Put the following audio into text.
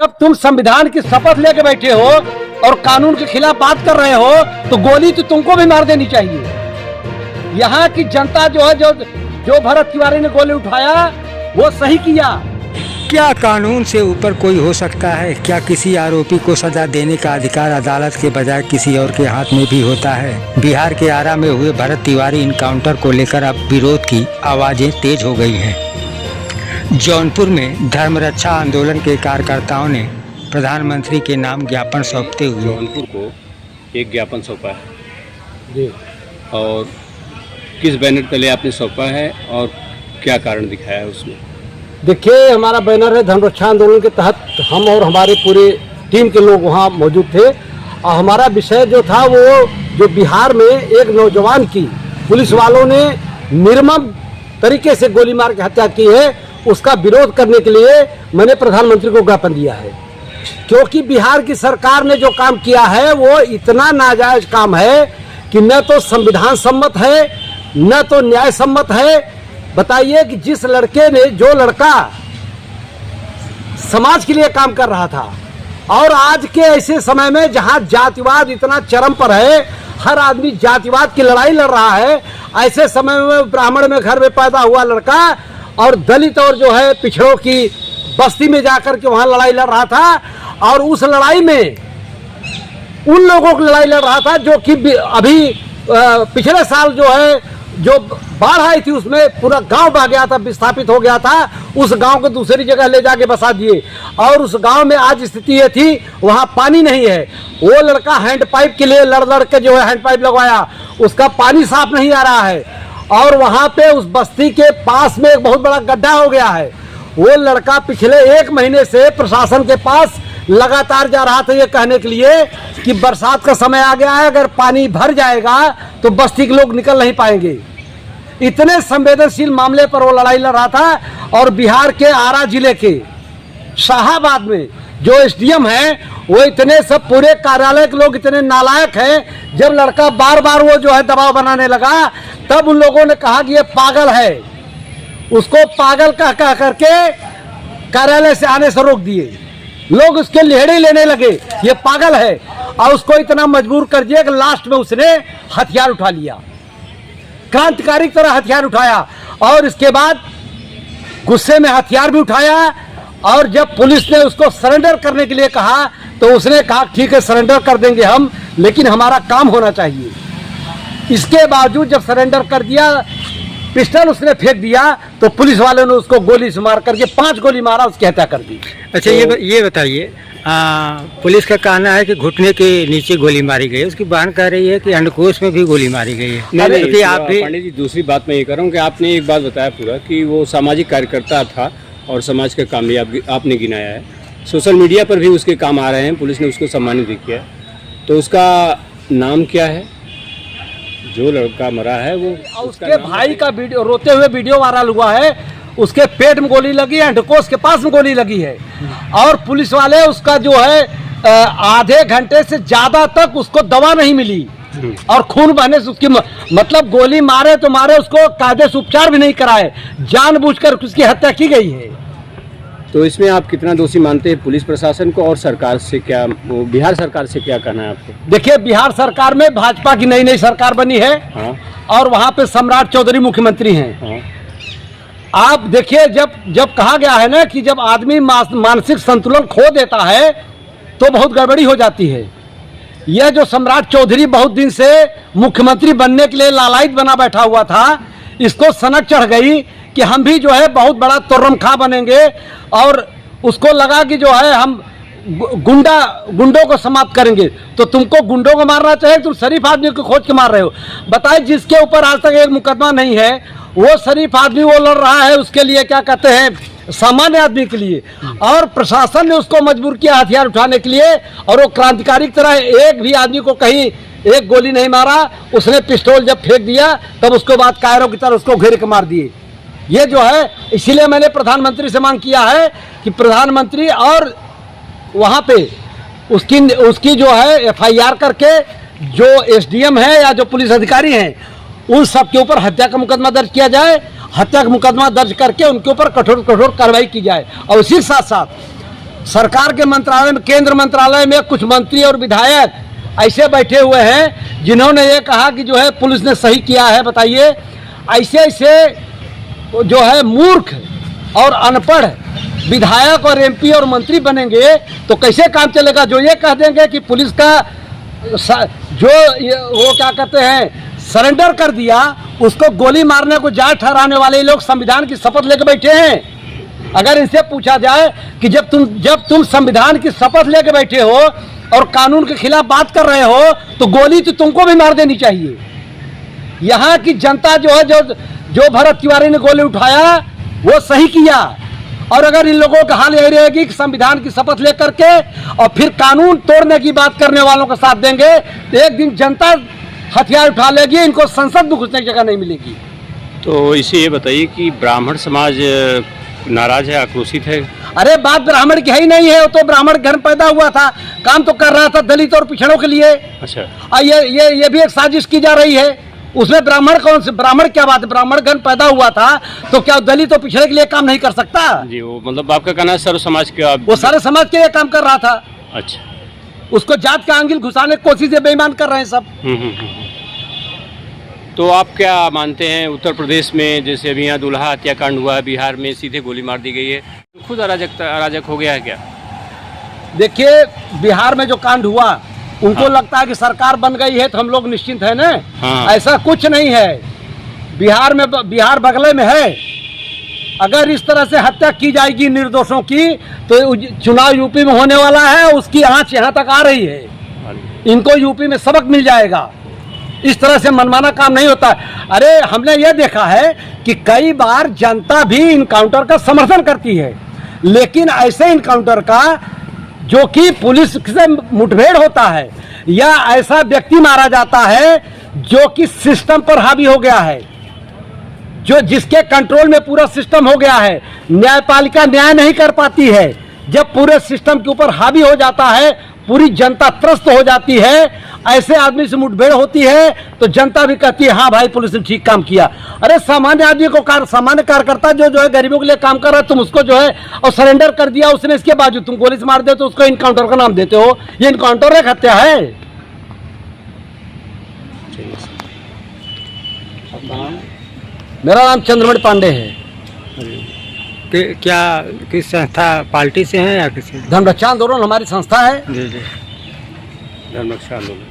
जब तुम संविधान की शपथ लेके बैठे हो और कानून के खिलाफ बात कर रहे हो तो गोली तो तुमको भी मार देनी चाहिए। यहाँ की जनता जो है जो भरत तिवारी ने गोली उठाया वो सही किया। क्या कानून से ऊपर कोई हो सकता है? क्या किसी आरोपी को सजा देने का अधिकार अदालत के बजाय किसी और के हाथ में भी होता है? बिहार के आरा में हुए भरत तिवारी इनकाउंटर को लेकर अब विरोध की आवाजें तेज हो गई हैं। जौनपुर में धर्म रक्षा आंदोलन के कार्यकर्ताओं ने प्रधानमंत्री के नाम ज्ञापन सौंपते हुए जौनपुर को एक ज्ञापन सौंपा है जी। और किस बैनर तले आपने सौंपा है और क्या कारण दिखाया है उसमें? देखिए, हमारा बैनर है धर्म रक्षा आंदोलन के तहत हम और हमारे पूरे टीम के लोग वहाँ मौजूद थे और हमारा विषय जो था वो जो बिहार में एक नौजवान की पुलिस वालों ने निर्मम तरीके से गोली मार के हत्या की है, उसका विरोध करने के लिए मैंने प्रधानमंत्री को ज्ञापन दिया है। क्योंकि बिहार की सरकार ने जो काम किया है वो इतना नाजायज काम है कि न तो संविधान सम्मत है न तो न्याय सम्मत है। बताइए कि जिस लड़के ने जो लड़का समाज के लिए काम कर रहा था और आज के ऐसे समय में जहां जातिवाद इतना चरम पर है, हर आदमी जातिवाद की लड़ाई लड़ रहा है, ऐसे समय में ब्राह्मण में घर में पैदा हुआ लड़का और दलित और जो है पिछड़ों की बस्ती में जाकर के वहां लड़ाई लड़ रहा था और उस लड़ाई में उन लोगों की लड़ाई लड़ रहा था जो कि अभी पिछले साल जो है जो बाढ़ आई थी उसमें पूरा गांव बह गया था, विस्थापित हो गया था। उस गांव को दूसरी जगह ले जाके बसा दिए और उस गांव में आज स्थिति ये थी वहां पानी नहीं है। वो लड़का हैंड पाइप के लिए लड़ लड़ के जो है हैंड पाइप लगवाया, उसका पानी साफ नहीं आ रहा है और वहां पे उस बस्ती के पास में एक बहुत बड़ा गड्ढा हो गया है। वो लड़का पिछले 1 महीने से प्रशासन के पास लगातार जा रहा था ये कहने के लिए कि बरसात का समय आ गया है, अगर पानी भर जाएगा तो बस्ती के लोग निकल नहीं पाएंगे। इतने संवेदनशील मामले पर वो लड़ाई लड़ रहा था और बिहार के आरा जिले के शाहाबाद में जो एसडीएम है वो इतने सब पूरे कार्यालय के लोग इतने नालायक हैं। जब लड़का बार बार वो जो है दबाव बनाने लगा तब उन लोगों ने कहा कि ये पागल है, उसको पागल कह करके कार्यालय से आने से रोक दिए। लोग उसके लेहड़े लेने लगे, ये पागल है, और उसको इतना मजबूर कर दिया कि लास्ट में उसने हथियार उठा लिया, क्रांतिकारी की तरह हथियार उठाया और इसके बाद गुस्से में हथियार भी उठाया। और जब पुलिस ने उसको सरेंडर करने के लिए कहा तो उसने कहा ठीक है सरेंडर कर देंगे हम, लेकिन हमारा काम होना चाहिए। इसके बावजूद जब सरेंडर कर दिया, पिस्टल उसने फेंक दिया तो पुलिस वालों ने उसको गोली से मार करके 5 गोली मारा, उसकी हत्या कर दी। अच्छा, ये बताइए, पुलिस का कहना है कि घुटने के नीचे गोली मारी गई है, उसकी बहन कह रही है कि अंडकोश में भी गोली मारी गई है। नहीं, आप भी पांडे जी, दूसरी बात मैं ये कर रहा हूँ कि आपने एक बात बताया पूरा कि वो सामाजिक कार्यकर्ता था और समाज का काम भी आपने गिनाया है। सोशल मीडिया पर भी उसके काम आ रहे हैं, पुलिस ने उसको सम्मानित भी किया। तो उसका नाम क्या है? जो लड़का मरा है वो उसके भाई का वीडियो, रोते हुए वीडियो वायरल हुआ है। उसके पेट में गोली लगी है, अंडकोश के पास में गोली लगी है और पुलिस वाले उसका जो है आधे घंटे से ज्यादा तक उसको दवा नहीं मिली और खून बहने से उसकी मतलब गोली मारे तो मारे, उसको कायदे से उपचार भी नहीं कराए, जानबूझकर उसकी हत्या की गई है। तो इसमें आप कितना दोषी मानते हैं पुलिस प्रशासन को और सरकार से? क्या बिहार सरकार से क्या कहना है आपको? देखिए, बिहार सरकार में भाजपा की नई सरकार बनी है। हाँ। और वहाँ पे सम्राट चौधरी मुख्यमंत्री हैं। हाँ। आप देखिए, जब कहा गया है ना कि जब आदमी मानसिक संतुलन खो देता है तो बहुत गड़बड़ी हो जाती है। यह जो सम्राट चौधरी बहुत दिन से मुख्यमंत्री बनने के लिए लालायित बना बैठा हुआ था, इसको सनक चढ़ गई कि हम भी जो है बहुत बड़ा तुर्रम-खां बनेंगे और उसको लगा कि जो है हम गुंडों को समाप्त करेंगे। तो तुमको गुंडों को मारना चाहिए, तुम शरीफ आदमी को खोज के मार रहे हो। बताए, जिसके ऊपर आज तक एक मुकदमा नहीं है वो शरीफ आदमी वो लड़ रहा है उसके लिए, क्या कहते हैं, सामान्य आदमी के लिए, और प्रशासन ने उसको मजबूर किया हथियार उठाने के लिए और वो क्रांतिकारी की तरह एक भी आदमी को कहीं एक गोली नहीं मारा। उसने पिस्टल जब फेंक दिया तब उसके बाद कायरों की तरह उसको घेर के मार दिए। ये जो है, इसीलिए मैंने प्रधानमंत्री से मांग किया है कि प्रधानमंत्री और वहाँ पे उसकी जो है एफआईआर करके जो एसडीएम है या जो पुलिस अधिकारी हैं उन सब के ऊपर हत्या का मुकदमा दर्ज किया जाए। हत्या का मुकदमा दर्ज करके उनके ऊपर कठोर कार्रवाई की जाए और इसी के साथ साथ सरकार के मंत्रालय में, केंद्र मंत्रालय में कुछ मंत्री और विधायक ऐसे बैठे हुए हैं जिन्होंने ये कहा कि जो है पुलिस ने सही किया है। बताइए, ऐसे ऐसे जो है मूर्ख और अनपढ़ विधायक और एमपी और मंत्री बनेंगे तो कैसे काम चलेगा? जो ये कह देंगे कि पुलिस का वो क्या कहते हैं सरेंडर कर दिया, उसको गोली मारने को जायज ठहराने वाले लोग संविधान की शपथ लेकर बैठे हैं। अगर इनसे पूछा जाए कि जब तुम संविधान की शपथ लेकर बैठे हो और कानून के खिलाफ बात कर रहे हो तो गोली तो तुमको भी मार देनी चाहिए। यहाँ की जनता जो है जो भरत तिवारी ने गोली उठाया वो सही किया। और अगर इन लोगों का हाल यही रहेगी कि संविधान की शपथ लेकर के और फिर कानून तोड़ने की बात करने वालों का साथ देंगे तो एक दिन जनता हथियार उठा लेगी, इनको संसद में घुसने की जगह नहीं मिलेगी। तो इसे ये बताइए कि ब्राह्मण समाज नाराज है, आक्रोशित है? अरे बात ब्राह्मण की है ही नहीं है, वो तो ब्राह्मण घर में पैदा हुआ था, काम तो कर रहा था दलित और पिछड़ों के लिए। अच्छा, ये भी एक साजिश की जा रही है। उसमें ब्राह्मण कौन से ब्राह्मण, क्या बात है? ब्राह्मण घर पैदा हुआ था तो क्या दलित और पिछड़े के लिए काम नहीं कर सकता? जी, वो मतलब आपका कहना है सर्व समाज का, वो सारे समाज के लिए काम कर रहा था। अच्छा, उसको जात का आंगिल घुसाने की कोशिश से बेईमान कर रहे हैं सब। तो आप क्या मानते हैं उत्तर प्रदेश में जैसे अभी यहाँ दूल्हा हत्याकांड हुआ है, बिहार में सीधे गोली मार दी गई है, खुद अराजक हो गया है क्या? देखिए, बिहार में जो कांड हुआ उनको लगता है कि सरकार बन गई है तो हम लोग निश्चिंत है ना। ऐसा कुछ नहीं है। बिहार बगले में है। अगर इस तरह से हत्या की जाएगी निर्दोषों की तो चुनाव यूपी में होने वाला है, उसकी आंच यहाँ तक आ रही है। इनको यूपी में सबक मिल जाएगा। इस तरह से मनमाना काम नहीं होता। अरे हमने ये देखा है कि कई बार जनता भी इनकाउंटर का समर्थन करती है, लेकिन ऐसे इनकाउंटर का जो कि पुलिस से मुठभेड़ होता है या ऐसा व्यक्ति मारा जाता है जो कि सिस्टम पर हावी हो गया है, जो जिसके कंट्रोल में पूरा सिस्टम हो गया है, न्यायपालिका न्याय नहीं कर पाती है। जब पूरे सिस्टम के ऊपर हावी हो जाता है, पूरी जनता त्रस्त हो जाती है, ऐसे आदमी से मुठभेड़ होती है तो जनता भी कहती है हाँ भाई पुलिस ने ठीक काम किया। अरे सामान्य आदमी को, सामान्य कार्यकर्ता जो है गरीबों के लिए काम कर रहा है, तुम उसको जो है और सरेंडर कर दिया उसने, इसके बावजूद तुम गोली से मार दे तो उसको इनकाउंटर का नाम देते हो। ये इनकाउंटर एक हत्या है। मेरा नाम चंद्रमणि पांडे है। क्या किस संस्था, पार्टी से हैं या किसी? धर्म रक्षा आंदोलन हमारी संस्था है। जी जी, धर्म रक्षा आंदोलन।